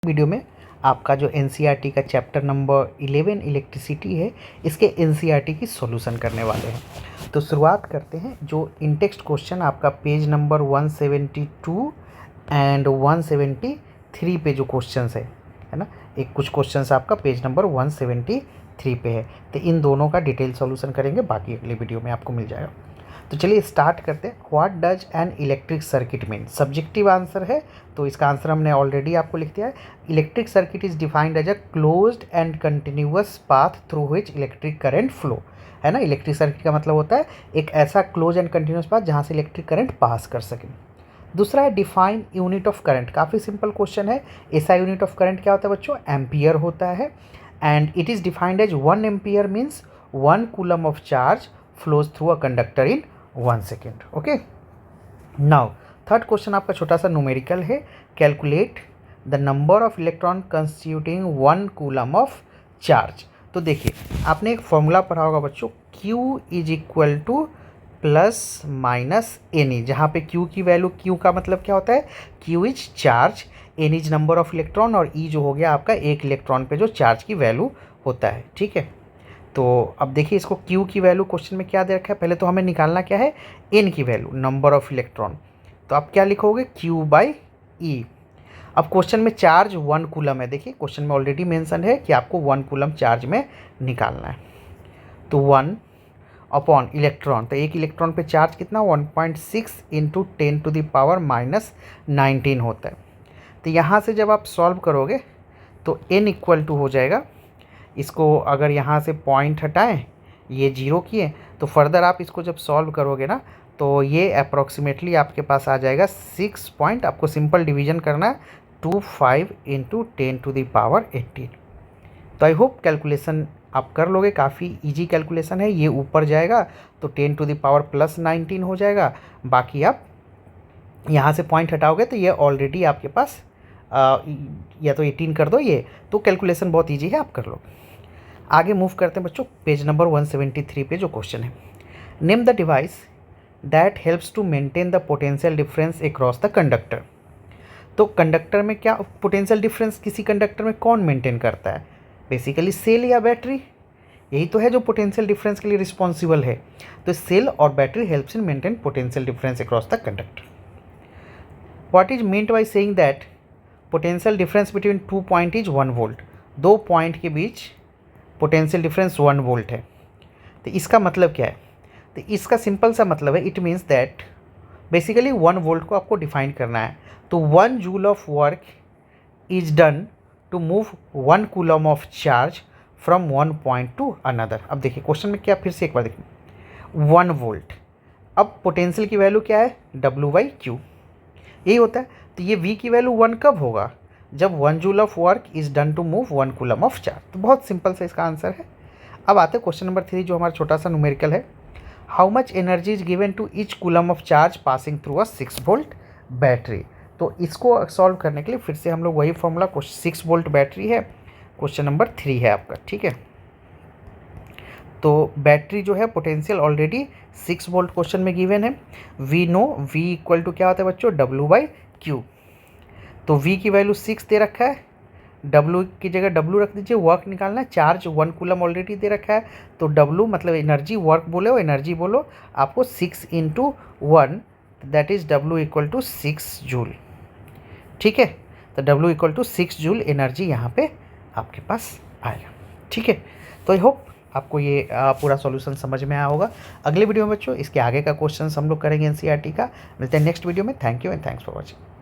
Video में आपका जो एनसीईआरटी का चैप्टर नंबर 11 इलेक्ट्रिसिटी है, इसके एनसीईआरटी की सॉल्यूशन करने वाले हैं। तो शुरुआत करते हैं। जो इनटेक्स्ट क्वेश्चन आपका पेज नंबर 172 एंड 173 पे जो क्वेश्चंस है ना, एक कुछ क्वेश्चंस आपका पेज नंबर 173 पे है, तो इन दोनों का डिटेल सॉल्यूशन करेंगे, बाकी अगले वीडियो में आपको मिल जाएगा। तो चलिए स्टार्ट करते हैं। What does an electric circuit mean? Subjective answer है, तो इसका आंसर हमने ऑलरेडी आपको लिख दिया है। Electric circuit is defined as a closed and continuous path through which electric current flow, है ना। इलेक्ट्रिक सर्किट का मतलब होता है एक ऐसा क्लोज एंड कंटिन्यूअस पाथ जहाँ से इलेक्ट्रिक करंट पास कर सके। दूसरा है डिफाइन यूनिट ऑफ करंट। काफ़ी सिंपल क्वेश्चन है। ऐसा यूनिट ऑफ करंट क्या होता है बच्चों? एम्पियर होता है। And it is defined as 1 ampere means 1 coulomb of charge flows through a conductor in 1 second. Okay, now third question आपका छोटा सा न्यूमेरिकल है। Calculate the number of electron constituting 1 coulomb of charge. तो देखिए, आपने एक फॉर्मूला पढ़ा होगा बच्चों, Q is equal to plus minus n e, जहाँ पे Q की वैल्यू, Q का मतलब क्या होता है? Q is charge, n is number of electron, और E जो हो गया आपका एक इलेक्ट्रॉन पे जो चार्ज की वैल्यू होता है। ठीक है, तो अब देखिए इसको Q की वैल्यू क्वेश्चन में क्या दे रखा है। पहले तो हमें निकालना क्या है? N की वैल्यू, नंबर ऑफ इलेक्ट्रॉन। तो आप क्या लिखोगे? Q/E। अब क्वेश्चन में चार्ज 1 कूलम है। देखिए क्वेश्चन में ऑलरेडी मेंशन है कि आपको 1 कूलम चार्ज में निकालना है। तो 1 अपॉन इलेक्ट्रॉन, तो एक इलेक्ट्रॉन पे चार्ज कितना? 1.6 इंटू 10⁻⁻19 होता है। तो यहाँ से जब आप सॉल्व करोगे तो N इक्वल टू हो जाएगा, इसको अगर यहाँ से पॉइंट हटाएं, ये 0 किए, तो फर्दर आप इसको जब सॉल्व करोगे ना, तो ये अप्रॉक्सीमेटली आपके पास आ जाएगा 6 पॉइंट, आपको सिंपल डिवीजन करना है, 25 इंटू 10⁻18। तो आई होप कैलकुलेशन आप कर लोगे, काफ़ी इजी कैलकुलेशन है। ये ऊपर जाएगा तो 10⁻+19 हो जाएगा, बाकी आप यहाँ से पॉइंट हटाओगे तो ये ऑलरेडी आपके पास या तो 18 कर दो, ये तो कैलकुलेशन बहुत ईजी है, आप कर लो। आगे मूव करते हैं बच्चों, पेज नंबर 173 पे जो क्वेश्चन है। Name the device that helps to maintain the potential difference across the conductor. तो कंडक्टर में क्या पोटेंशियल डिफरेंस, किसी कंडक्टर में कौन मेंटेन करता है? बेसिकली सेल या बैटरी, यही तो है जो पोटेंशियल डिफरेंस के लिए रिस्पॉन्सिबल है। तो सेल और battery helps in maintain potential difference across the conductor. What is meant by saying that potential difference between 2 point is 1 volt? 2 point के बीच पोटेंशियल डिफरेंस 1 वोल्ट है। तो इसका मतलब क्या है? तो इसका सिंपल सा मतलब है, it means that basically 1 volt को आपको डिफाइन करना है। तो 1 joule of work is done to move 1 coulomb of charge from 1 point to another. अब देखिए क्वेश्चन में क्या, फिर से एक बार देखिए, 1 वोल्ट। अब पोटेंशियल की वैल्यू क्या है? W/Q, यही होता है। तो ये V की वैल्यू 1 कब होगा? जब 1 joule of work is done to move 1 coulomb of charge. तो बहुत सिंपल सा इसका आंसर है। अब आते हैं क्वेश्चन नंबर 3, जो हमारा छोटा सा न्यूमेरिकल है। How much energy is given to each coulomb of charge passing through a 6 volt battery? तो इसको सॉल्व करने के लिए फिर से हम लोग वही फॉर्मूला, 6 वोल्ट बैटरी है, क्वेश्चन नंबर 3 है आपका। ठीक है, तो बैटरी जो है पोटेंशियल ऑलरेडी 6 वोल्ट क्वेश्चन में गिवन है। We know V equal to क्या होता है बच्चों? W/Q। तो V की वैल्यू 6 दे रखा है, W की जगह W रख दीजिए, वर्क निकालना है, चार्ज 1 कूलम ऑलरेडी दे रखा है, तो W मतलब एनर्जी, वर्क बोले हो एनर्जी बोलो, आपको 6 into 1 that is W equal to 6 joule. ठीक है, तो W equal to 6 joule energy यहाँ पे आपके पास आएगा। ठीक है, तो आई होप आपको ये पूरा सॉल्यूशन समझ में आया होगा। अगले वीडियो में बच्चों इसके आगे का क्वेश्चन हम लोग करेंगे एनसीईआरटी का। मिलते हैं नेक्स्ट वीडियो में। Thank you and thanks for watching.